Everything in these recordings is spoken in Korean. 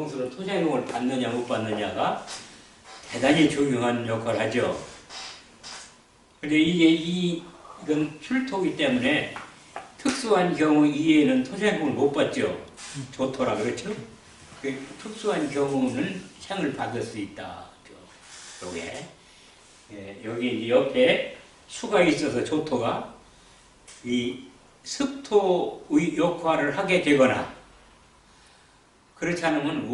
정수는 토생금을 받느냐 못 받느냐가 대단히 중요한 역할을 하죠. 근데 이건 출토기 때문에 특수한 경우 이에는 토생금을 못 받죠. 조토라 그렇죠? 특수한 경우는 생을 받을 수 있다. 요게. 예, 여기 옆에 수가 있어서 조토가 이 습토의 역할을 하게 되거나 그렇지 않으면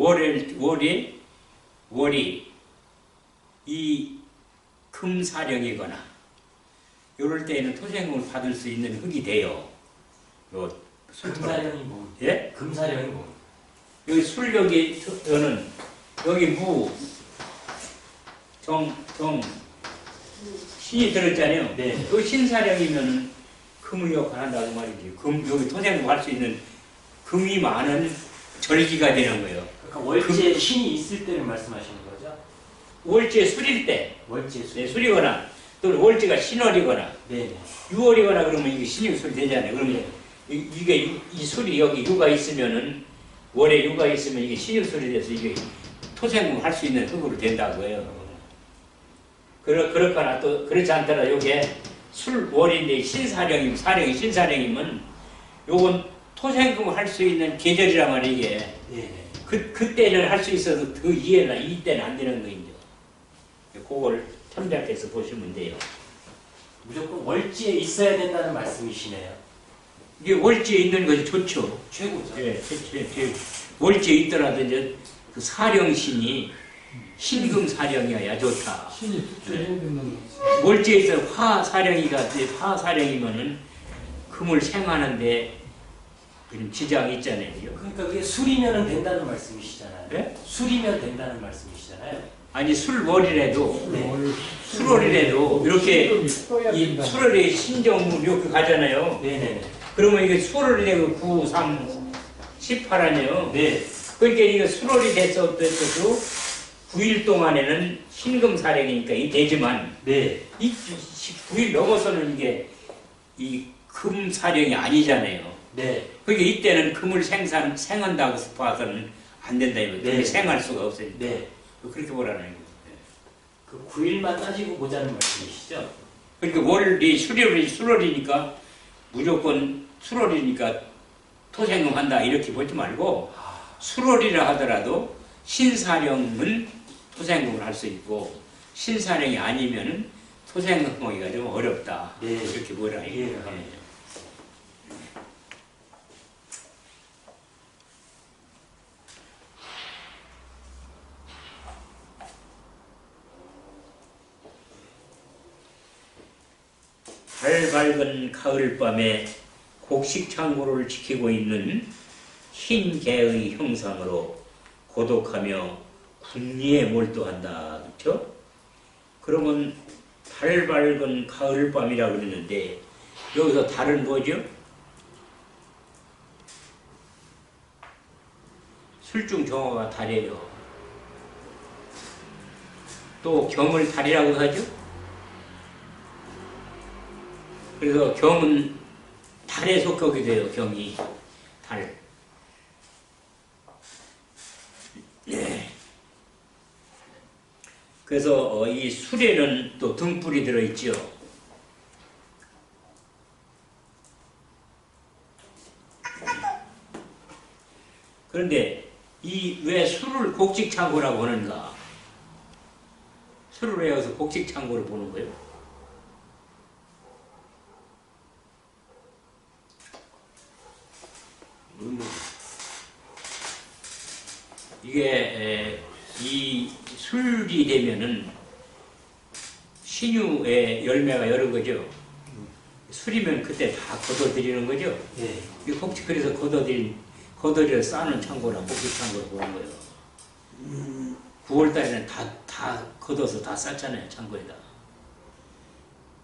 월이 이 금사령이거나 이럴 때에는 토생금을 받을 수 있는 흙이 돼요. 금사령이 뭐? 예? 금사령이 뭐? 여기 술력이 저는 여기 무 신이 들었잖아요. 네. 그 신사령이면은 금의 역할을 한다고 말이지. 여기 토생금 할 수 있는 금이 많은 절기가 되는 거예요. 그러니까 월지에 신이 있을 때를 말씀하시는 거죠? 월지에 술일 때. 월지에 술. 네, 술이거나 또는 월지가 신월이거나 네. 6월이거나 그러면 이게 신이 술이 되잖아요. 그러면 이게 이 술이 여기 유가 있으면은 월에 유가 있으면 이게 신유술이 돼서 이게 토생금 할 수 있는 흙으로 된다고요. 그렇거나 또 그렇지 않더라 요게 술월인데 사령이 신사령이면 요건 토생금을 할 수 있는 계절이란 말이에요 이게. 네. 그때는 할 수 있어도 그 이해는 이때는 안 되는 거죠. 그걸 참작해서 보시면 돼요. 무조건 월지에 있어야 된다는 말씀이시네요. 이게 월지에 있는 것이 좋죠. 최고죠. 예, 월지에 있더라도 이제 그 사령신이 신금사령이어야 좋다. 신이 되는 월지에 있어 화사령이면은 금을 생하는데 그런 지장이 있잖아요. 그러니까 그게 술이면 된다는 말씀이시잖아요. 네? 술이면 된다는 말씀이시잖아요. 아니 술월이라도 네. 술월이라도 이렇게 이 이 술월에 신정문 이렇게 가잖아요. 네네네. 그러면 이게 술월이 되고 9, 3, 18 아니에요. 네. 그러니까 이게 술월이 됐어도 9일 동안에는 신금사령이니까 이 되지만 네. 이 9일 넘어서는 이게 이 금사령이 아니잖아요. 네. 그러니까 이때는 금을 생한다고 봐서는 안 된다 이거죠. 네. 생할 수가 없으니까. 네. 그렇게 보라는 거예요. 그 9일만 따지고 보자는 말씀이시죠? 그러니까 월이 술월이니까 무조건 술월이니까 토생금 한다 이렇게 보지 말고 술월이라 하더라도 신사령은 토생금을 할 수 있고 신사령이 아니면은 토생금 하기가 좀 어렵다. 네. 이렇게 보라. 이해를 합니다. 달 밝은 가을밤에 곡식창고를 지키고 있는 흰 개의 형상으로 고독하며 군리에 몰두한다. 그렇죠? 그러면 달 밝은 가을밤이라고 그러는데 여기서 달은 뭐죠? 술중 정어가 달이에요. 또 경을 달이라고 하죠? 그래서 경은 달에 속하게 돼요. 경이 달. 네. 그래서 이 술에는 또 등불이 들어있죠. 그런데 이 왜 술을 곡식창고라고 하는가? 술을 왜 여기서 곡식창고를 보는 거예요? 이게 이 술이 되면은 신유의 열매가 여러 거죠. 술이면 그때 다 걷어들이는 거죠. 네. 이 곡식 그래서 걷어들여 싸는 창고라 곡식 창고로 보는 거예요. 9월 달에는 다 걷어서 다 쌌잖아요. 창고에다.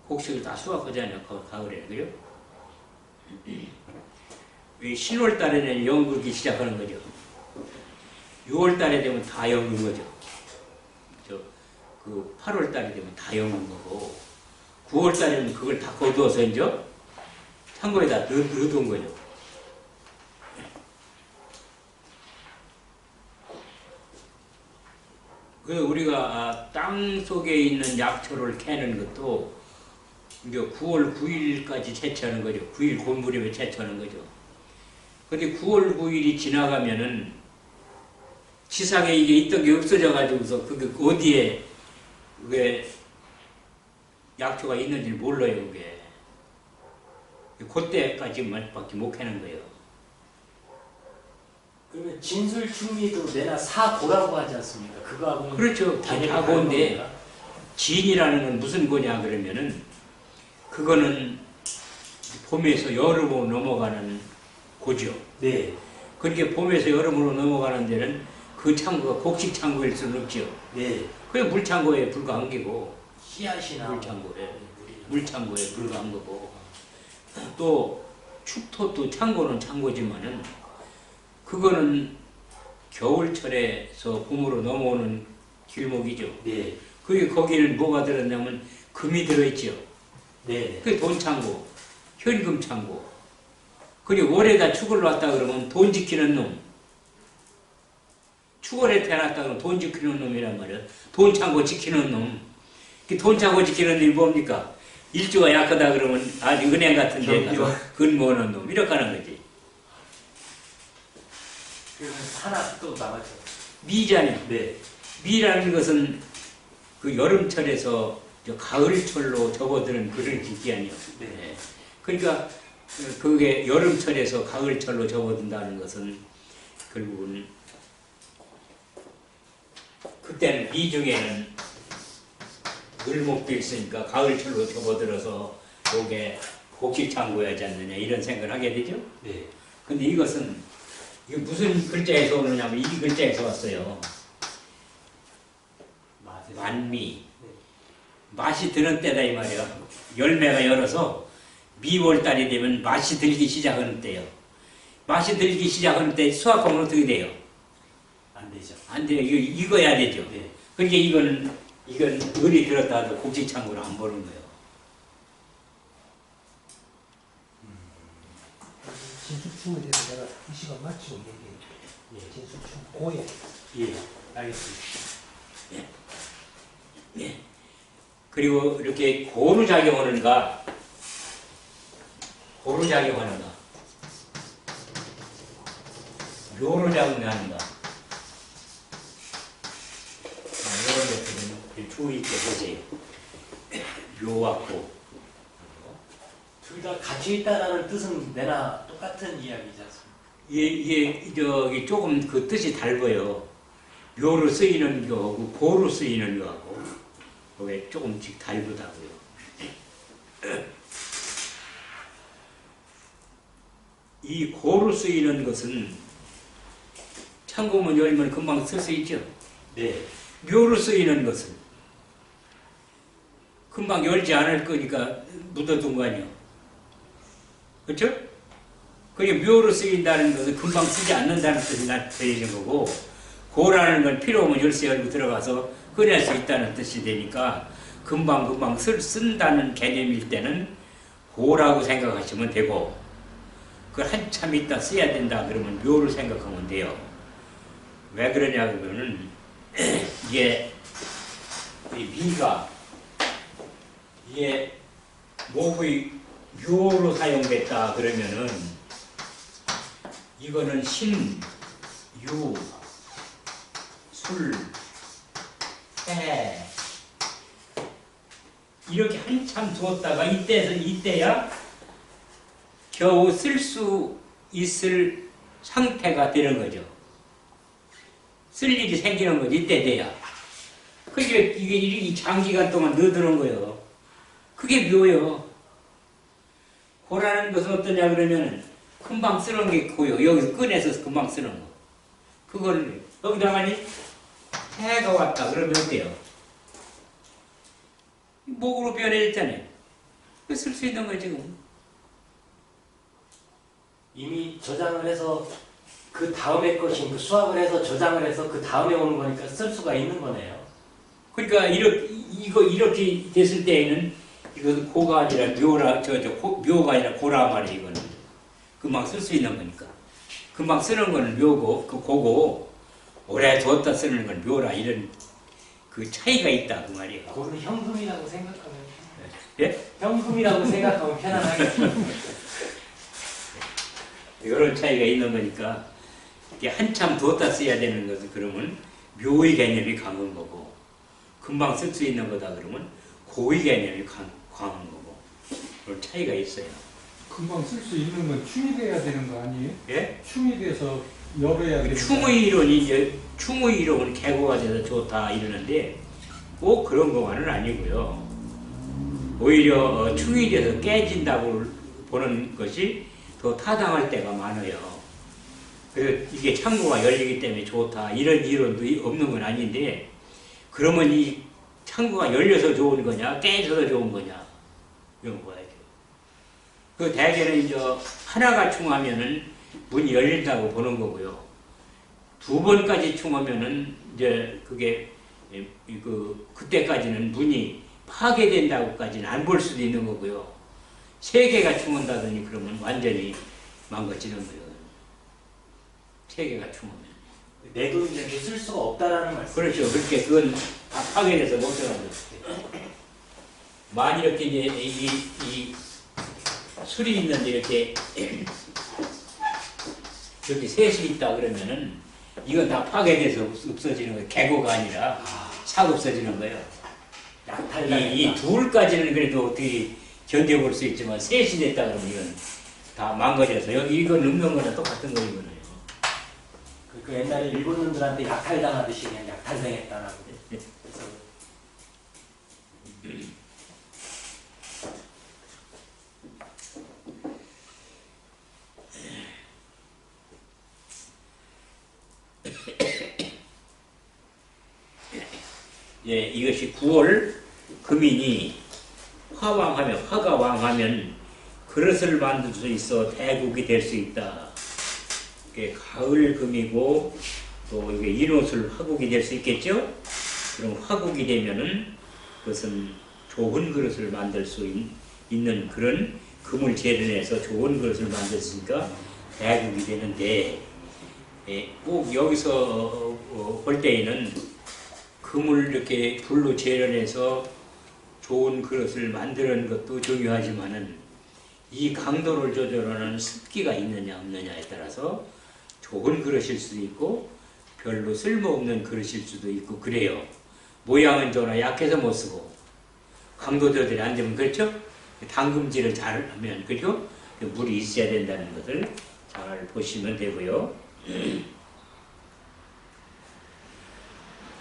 곡식을 다 수확하잖아요. 가을에 그죠? 이 10월 달에는 연극이 시작하는 거죠. 6월 달에 되면 다 연극 거죠. 그 8월 달에 되면 다 연극 거고 9월 달에는 그걸 다 거두어서 이제 창고에다 넣어둔 거죠. 그 우리가 땅 속에 있는 약초를 캐는 것도 이제 9월 9일까지 채취하는 거죠. 9일 곤무렵에 채취하는 거죠. 근데 9월 9일이 지나가면은 지상에 이게 있던 게 없어져 가지고서 그게 어디에 왜 약초가 있는지 몰라요. 그게 그때까지만 밖에 못 캐는 거예요. 그러면 진술충리도 내나 사고라고 하지 않습니까? 그거하고는 그렇죠. 다 고인데 진이라는 건 무슨 고냐 그러면은 그거는 봄에서 여름으로 넘어가는 고죠. 네. 그렇게 봄에서 여름으로 넘어가는 데는 그 창고가 곡식 창고일 수는 없죠. 네. 그게 물창고에 불과한 게고 씨앗이나 물창고에 불과한 거고 또 축토도 창고는 창고지만은 그거는 겨울철에서 봄으로 넘어오는 길목이죠. 네. 그게 거기는 뭐가 들었냐면 금이 들어있죠. 네. 그게 돈창고, 현금창고. 그리고 월에다 축을 놨다 그러면 돈 지키는 놈. 축월에 태어났다 그러면 돈 지키는 놈이란 말이야. 돈창고 지키는 놈. 그 돈창고 지키는 놈이 뭡니까? 일조가 약하다 그러면 아주 은행 같은 데 가서 근무하는 놈. 이렇게 하는 거지. 그러면 하나 또 남았죠. 미잖아요. 네. 미라는 것은 그 여름철에서 가을철로 접어드는 그런 짓이 아니에요. 네. 그러니까 그게 여름철에서 가을철로 접어든다는 것은 결국은 그때는 미 중에는 을목도 있으니까 가을철로 접어들어서 요게 곡식창고야지 않느냐 이런 생각을 하게 되죠. 네. 근데 이것은 이게 무슨 글자에서 오느냐면 이 글자에서 왔어요. 만미. 맛이 드는 때다 이 말이야. 열매가 열어서 미월달이 되면 맛이 들기 시작하는 때요. 맛이 들기 시작하는 때 수확하면 어떻게 돼요? 안 되죠. 안 돼요. 이거 익어야 되죠. 네. 그러니까 이건 을이 들었다 하도 곡식창고를 안 보는 거예요. 진수충에 대해서 내가 이 시간 마치고 얘기해. 예. 진수충 고해. 예. 알겠습니다. 예. 그리고 이렇게 고루작용하는가, 고루작용하는가, 묘루작용하는가, 이런 것들은 주의 있게 보세요. 묘와 고. 둘 다 같이 있다라는 뜻은 내나 똑같은 이야기지 않습니까? 이게 저기 조금 그 뜻이 달라요. 묘로 쓰이는 거하고 고로 쓰이는 거하고 그게 조금씩 다르다고요. 이 고로 쓰이는 것은 창고문 열면 금방 쓸 수 있죠. 네. 묘로 쓰이는 것은 금방 열지 않을 거니까 묻어둔 거 아니에요. 그렇죠? 그게 묘로 쓰인다는 것은 금방 쓰지 않는다는 뜻이 되는 거고, 고라는 건 필요 없으면 열쇠 열고 들어가서 꺼낼 수 있다는 뜻이 되니까 금방 쓴다는 개념일 때는 고라고 생각하시면 되고, 그걸 한참 있다 써야 된다 그러면 묘를 생각하면 돼요. 왜 그러냐 그러면은 이게 이 미가 이게 목의 묘로 사용됐다 그러면은 이거는 신, 유, 술, 해 이렇게 한참 두었다가 이때야 겨우 쓸 수 있을 상태가 되는 거죠. 쓸 일이 생기는 거지 이때 돼야. 그게 이게 이 장기간 동안 넣어두는 거예요. 그게 묘요. 고라는 것은 어떠냐 그러면 금방 쓰는 게 고요. 여기서 꺼내서 금방 쓰는 거. 그걸 여기다가니 해가 왔다 그러면 어때요? 목으로 변해졌잖아요. 쓸 수 있는 거지 지금. 이미 저장을 해서 그 다음에 것인 수확을 해서 저장을 해서 그 다음에 오는 거니까 쓸 수가 있는 거네요. 그러니까 이렇게 됐을 때에는 이것은 고가 아니라 묘라 묘가 아니라 고라 말이에요. 이거는 금방 쓸 수 있는 거니까. 금방 쓰는 거는 묘고 그 고고 오래 두었다 쓰는 건 묘라 이런 그 차이가 있다 그 말이에요. 그거는 현금이라고 생각하면 예? 현금이라고 생각하면 편안하겠죠. 이런 차이가 있는 거니까 이게 한참 뒀다 써야 되는 것은 그러면 묘의 개념이 강한 거고 금방 쓸 수 있는 거다 그러면 고의 개념이 강한 거고 그런 차이가 있어요. 금방 쓸 수 있는 건 충의돼야 되는 거 아니에요? 예? 충의돼서 열어야 되는 거. 충의 이론이 이제 충의 이론은 개고가 돼서 좋다 이러는데 꼭 그런 것만은 아니고요. 오히려 충이 돼서 깨진다고 보는 것이 더 타당할 때가 많아요. 그래서 이게 창고가 열리기 때문에 좋다 이런 이론도 없는 건 아닌데 그러면 이 창고가 열려서 좋은 거냐 깨져서 좋은 거냐 이런 거야죠. 그 대개는 이제 하나가 충하면은 문이 열린다고 보는 거고요. 두 번까지 충하면은 이제 그게 그때까지는 문이 파괴된다고까지는 안 볼 수도 있는 거고요. 세 개가 충한다더니 그러면 완전히 망가지는 거예요. 세 개가 충하면. 내돈 이제 쓸 수가 없다라는 말씀. 그렇죠. 그렇게 그건 다 파괴돼서 못 들어가요. 만일 이렇게 이제 이 술이 있는데 이렇게 셋이 있다 그러면은 이건 다 파괴돼서 없어지는 거예요. 개고가 아니라 싹 없어지는 거예요. 이 둘까지는 그래도 어떻게 견뎌볼 수 있지만 셋이 됐다 그러면 이건 다 망가져서 여기 이건 없는 거나 똑같은 거예요. 이거는. 그 옛날에 일본 놈들한테 약탈당하듯이 그냥 약탈당했다라고. 그래서 예, 이것이 9월 금인이 화가 왕하면 그릇을 만들 수 있어 대국이 될 수 있다. 이게 가을 금이고 또 이게 인옷을 화국이 될 수 있겠죠? 그럼 화국이 되면은 그것은 좋은 그릇을 만들 수 있는 그런 금을 재련해서 좋은 그릇을 만들 수 있으니까 대국이 되는데 예, 꼭 여기서 볼 때에는 금을 이렇게 불로 재련해서 좋은 그릇을 만드는 것도 중요하지만은 이 강도를 조절하는 습기가 있느냐 없느냐에 따라서 좋은 그릇일 수도 있고 별로 쓸모없는 그릇일 수도 있고 그래요. 모양은 좋으나 약해서 못 쓰고 강도 조절이 안 되면 그렇죠? 담금질을 잘 하면 그죠? 물이 있어야 된다는 것을 잘 보시면 되고요.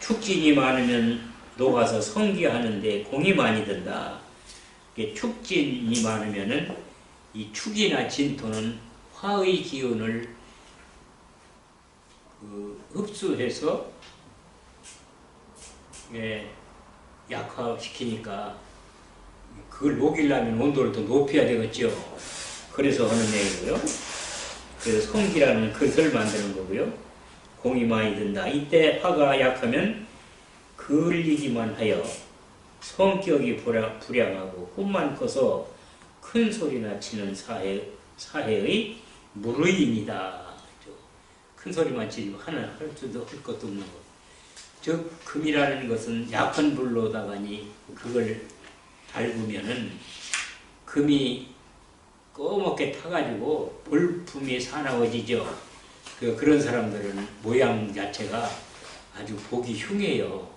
축진이 많으면 녹아서 성기하는데 공이 많이 든다. 축진이 많으면은 이 축이나 진토는 화의 기운을 흡수해서 약화시키니까 그걸 녹이려면 온도를 더 높여야 되겠죠. 그래서 하는 얘기고요. 그래서 성기라는 그릇을 만드는 거고요. 공이 많이 든다. 이때 화가 약하면 걸리기만 하여 성격이 불량하고 꿈만 커서 큰 소리나 치는 사해의 무르임이다. 큰 소리만 치고 하나 할 수도 할 것도 없는 것. 즉 금이라는 것은 약한 불로다가니 그걸 달구면은 금이 꺼멓게 타가지고 볼품이 사나워지죠. 그런 사람들은 모양 자체가 아주 보기 흉해요.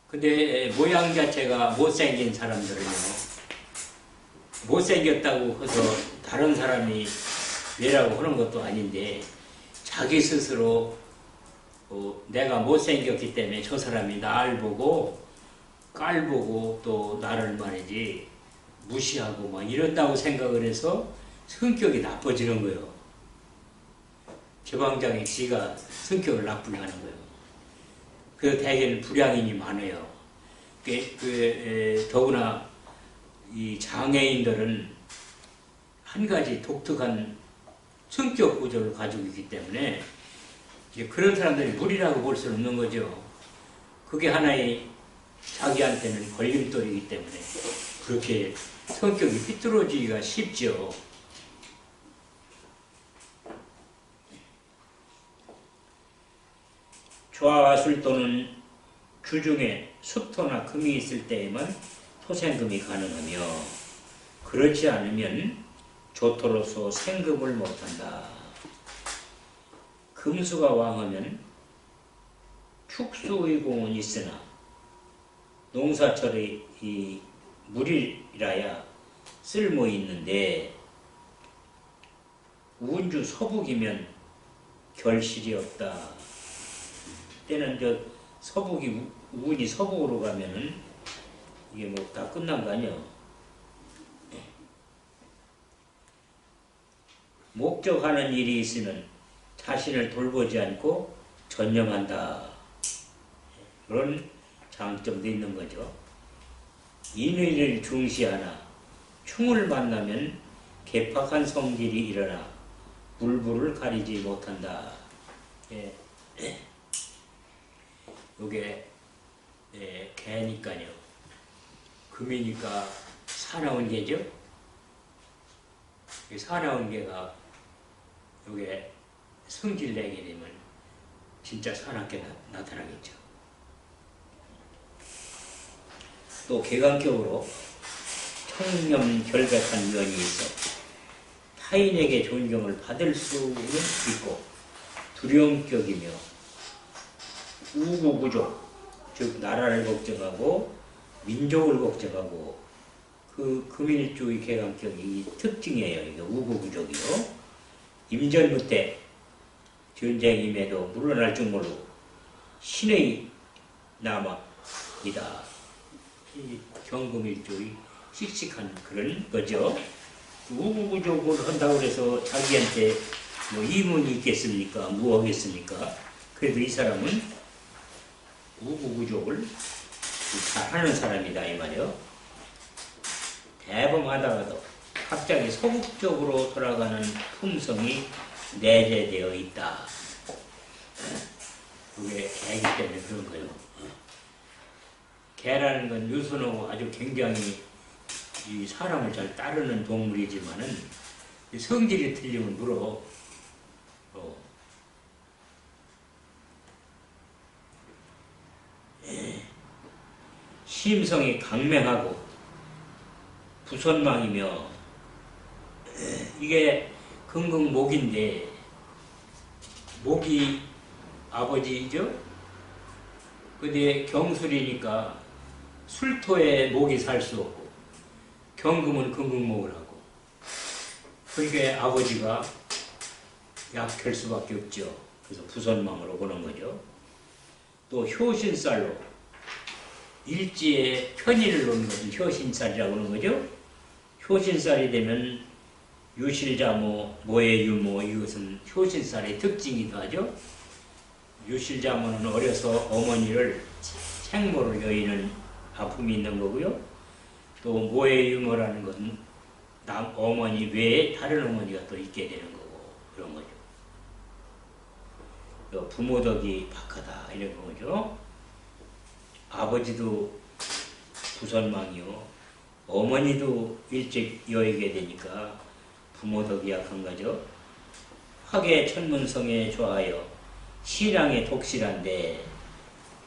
근데 모양 자체가 못생긴 사람들은요, 못생겼다고 해서 다른 사람이 왜라고 하는 것도 아닌데 자기 스스로 내가 못생겼기 때문에 저 사람이 나를 보고 깔보고 또 나를 말이지 무시하고 막 이런다고 생각을 해서 성격이 나빠지는 거예요. 제방장이 지가 성격을 나쁘게 하는 거예요. 그래서 대개는 불량인이 많아요. 더구나 이 장애인들은 한 가지 독특한 성격 구조를 가지고 있기 때문에 그런 사람들이 무리라고 볼 수는 없는 거죠. 그게 하나의 자기한테는 걸림돌이기 때문에 그렇게 성격이 삐뚤어지기가 쉽죠. 좌술토는 주중에 수토나 금이 있을 때에만 토생금이 가능하며 그렇지 않으면 조토로서 생금을 못한다. 금수가 왕하면 축수의공은 있으나 농사철의 이 물이라야 쓸모 있는데 운주 서북이면 결실이 없다. 때는 저 서북이 운이 서북으로 가면은 이게 뭐 다 끝난 거 아니야. 목적하는 일이 있으면 자신을 돌보지 않고 전념한다. 그런 장점도 있는 거죠. 인의를 중시하나 충을 만나면 개팍한 성질이 일어나 불불을 가리지 못한다. 예. 요게 개니까요. 금이니까 사나운 개죠. 사나운 개가 요게 성질 내게 되면 진짜 사납게 나타나겠죠. 또 개강격으로 청렴 결백한 면이 있어 타인에게 존경을 받을 수는 있고 두려움격이며 우고부족, 즉 나라를 걱정하고 민족을 걱정하고 그 금일주의 개강격이 특징이에요. 이게 우고부족이요. 임전부때 전쟁임에도 물러날 줄 모르고 신의 남아이다. 이 경금일주의 씩씩한 그런 거죠. 우구부족을 한다고 해서 자기한테 뭐 이문이 있겠습니까? 무하겠습니까? 그래도 이 사람은 우구부족을 잘하는 사람이다 이 말이요. 대범하다가도 갑자기 소극적으로 돌아가는 품성이 내재되어 있다. 그게 개이기 때문에 그런 거예요. 개라는 건 유순하고 아주 굉장히 이 사람을 잘 따르는 동물이지만은 성질이 틀리면 물어. 심성이 강맹하고 부선망이며 이게 금극목인데 목이 아버지죠? 근데 경술이니까 술토에 목이 살 수 없고 경금은 금극목을 하고 그러니까 아버지가 약할 수밖에 없죠. 그래서 부선망으로 보는 거죠. 또 효신살로 일지에 편의를 놓는 것은 효신살이라고 하는 거죠. 효신살이 되면 유실자모, 모해유모 이것은 효신살의 특징이기도 하죠. 유실자모는 어려서 어머니를 생모를 여의는 아픔이 있는 거고요. 또 모해유모라는 것은 어머니 외에 다른 어머니가 또 있게 되는 거고 그런 거죠. 부모덕이 박하다 이런 거죠. 아버지도 부선망이요. 어머니도 일찍 여의게 되니까 부모덕이 약한 거죠. 화계 천문성에 좋아하여 신앙에 독실한데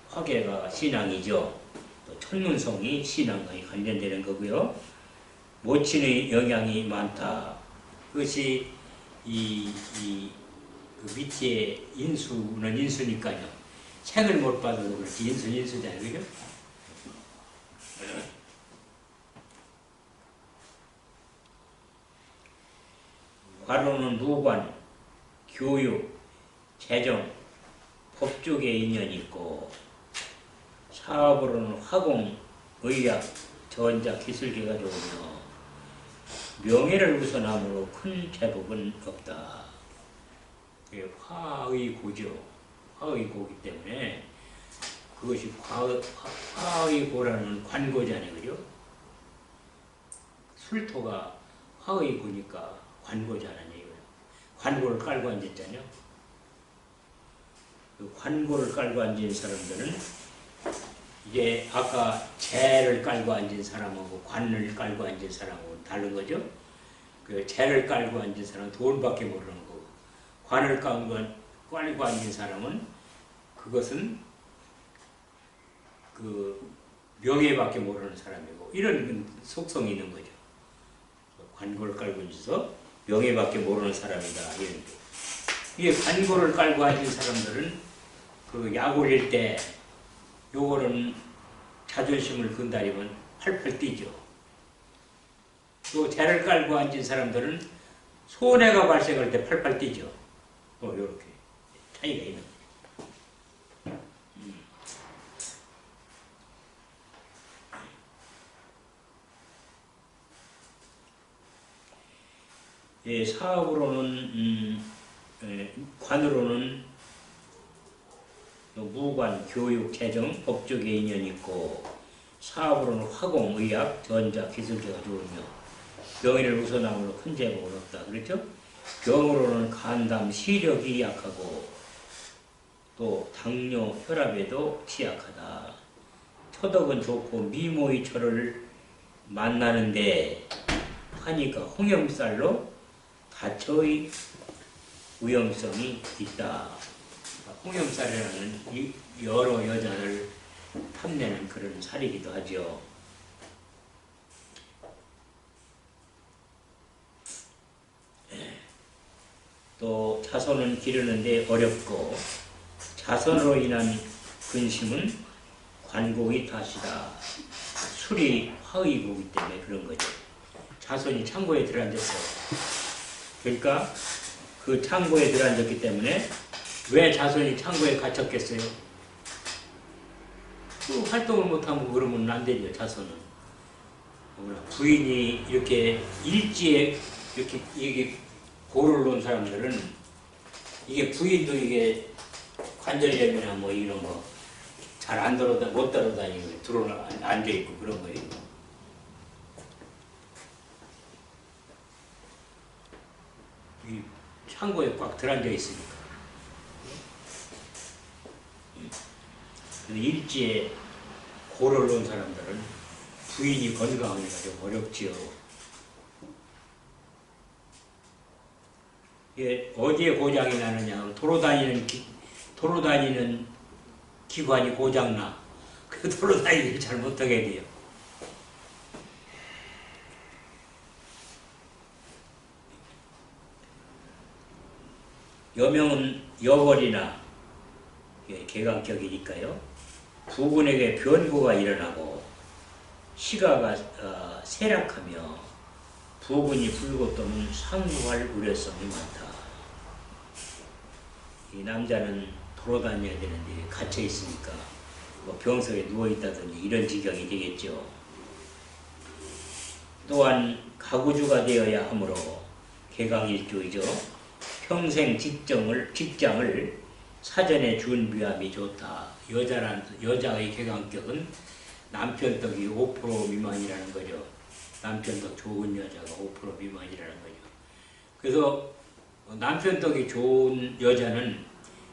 화계가 신앙이죠. 또 천문성이 신앙과 관련되는 거고요. 모친의 영향이 많다. 그것이 그 밑에 인수는 인수니까요. 책을 못 받아도 그렇지 인수는 인수잖아요. 그죠? 과로는 무관, 교육, 재정, 법 쪽에 인연이 있고 사업으로는 화공, 의학, 전자, 기술계가 좋으며 명예를 우선함으로 큰 제복은 없다. 화의고죠. 화의고기 때문에 그것이 화의고라는 관고잖아요. 그죠? 술토가 화의고니까 관고잖아요. 관고를 깔고 앉았잖아요. 그 관고를 깔고 앉은 사람들은 이제 아까 재를 깔고 앉은 사람하고 관을 깔고 앉은 사람하고 다른 거죠. 그 재를 깔고 앉은 사람은 돈밖에 모르는 거고, 관을 깔고 앉은 사람은 그것은 그 명예밖에 모르는 사람이고, 이런 속성이 있는 거죠. 관고를 깔고 앉아서 명예밖에 모르는 사람이다. 이런 게. 이게 관고를 깔고 앉은 사람들은 그 약 올릴 때 요거는 자존심을 건드리면 팔팔 뛰죠. 또 재를 깔고 앉은 사람들은 손해가 발생할 때 팔팔 뛰죠. 요렇게 차이가 있는 거죠. 예, 사업으로는 관으로는 무관, 교육, 재정, 법적인 인연이 있고, 사업으로는 화공, 의학, 전자, 기술자가 좋으며, 병인을 우선함으로 큰 제목은 없다. 그렇죠? 병으로는 간담, 시력이 약하고, 또 당뇨, 혈압에도 취약하다. 토덕은 좋고 미모의 철을 만나는데 하니까 홍염살로 다처의 위험성이 있다. 홍염살이라는 여러 여자를 탐내는 그런 살이기도 하죠. 또 자손은 기르는데 어렵고, 자손으로 인한 근심은 관공의 탓이다. 술이 화의고기 때문에 그런 거죠. 자손이 창고에 들어앉았어. 그러니까 그 창고에 들어앉았기 때문에 왜 자손이 창고에 갇혔겠어요? 그 활동을 못하면 그러면 안 되죠, 자손은. 부인이 이렇게 일지에 이게 고를 놓은 사람들은 이게 부인도 이게 관절염이나 뭐 이런 거 잘 안 못 들어다니고 들어나 앉아있고 그런 거예요. 이 창고에 꽉 들어앉아 있으니까. 일지에 고를 놓은 사람들은 부인이 건강하기가 좀 어렵지요. 이게 어디에 고장이 나느냐, 도로다니는 기관이 고장나. 그 도로다니기를 잘 못하게 돼요. 여명은 여벌이나 개강격이니까요. 부군에게 변고가 일어나고 시가가 쇠락하며 부군이 불고 떠면 상구할 우려성이 많다. 이 남자는 돌아다녀야 되는데 갇혀 있으니까 뭐 병석에 누워 있다든지 이런 지경이 되겠죠. 또한 가구주가 되어야 하므로 개강일주이죠. 평생 직장을 사전에 준비함이 좋다. 여자의 개강격은 남편 덕이 5% 미만이라는 거죠. 남편 덕 좋은 여자가 5% 미만이라는 거죠. 그래서 남편 덕이 좋은 여자는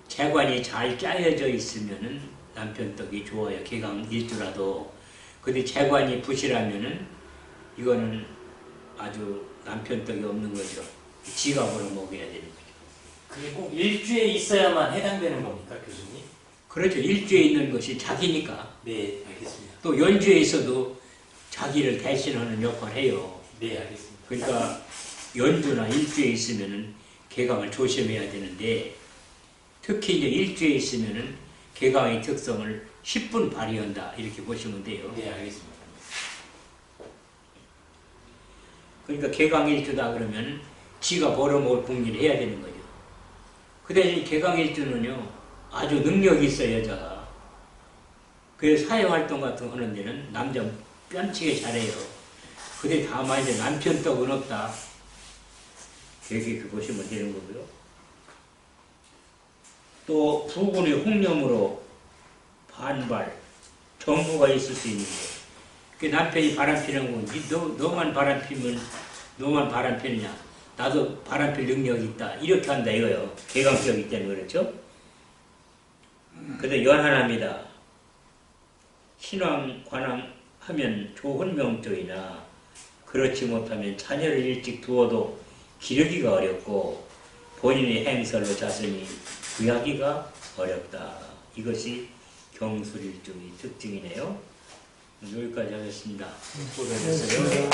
재관이 잘 짜여져 있으면은 남편 덕이 좋아요. 개강일주라도. 근데 재관이 부실하면은 이거는 아주 남편 덕이 없는 거죠. 지가 벌어먹어야 되는 거죠. 그게 꼭 일주에 있어야만 해당되는 겁니까, 교수님? 그렇죠. 일주에 있는 것이 자기니까. 네, 알겠습니다. 또 연주에 있어도 자기를 대신하는 역할을 해요. 네, 알겠습니다. 그러니까 연주나 일주에 있으면은 개강을 조심해야 되는데, 특히 이제 일주에 있으면은 개강의 특성을 10분 발휘한다. 이렇게 보시면 돼요. 네, 알겠습니다. 그러니까 개강일주다 그러면 지가 벌어먹을 복리를 해야 되는 거죠. 그 대신 개강일주는요, 아주 능력이 있어요, 여자가. 그래서 사회활동 같은 거 하는 데는 남자 뺨치게 잘해요. 근데 다만 이제 남편 떡은 없다. 이렇게 보시면 되는 거고요. 또 부군의 홍념으로 반발, 정부가 있을 수 있는 거예요. 그 남편이 바람피는 건 너만 바람피느냐, 나도 바람필 능력이 있다, 이렇게 한다 이거예요. 개강격이기 때문에. 그렇죠? 근데 연하납니다. 신앙 관함하면 좋은 명조이나 그렇지 못하면 자녀를 일찍 두어도 기르기가 어렵고 본인의 행설로 자손이 구하기가 어렵다. 이것이 경술일종의 특징이네요. 여기까지 하겠습니다. 수고하셨어요.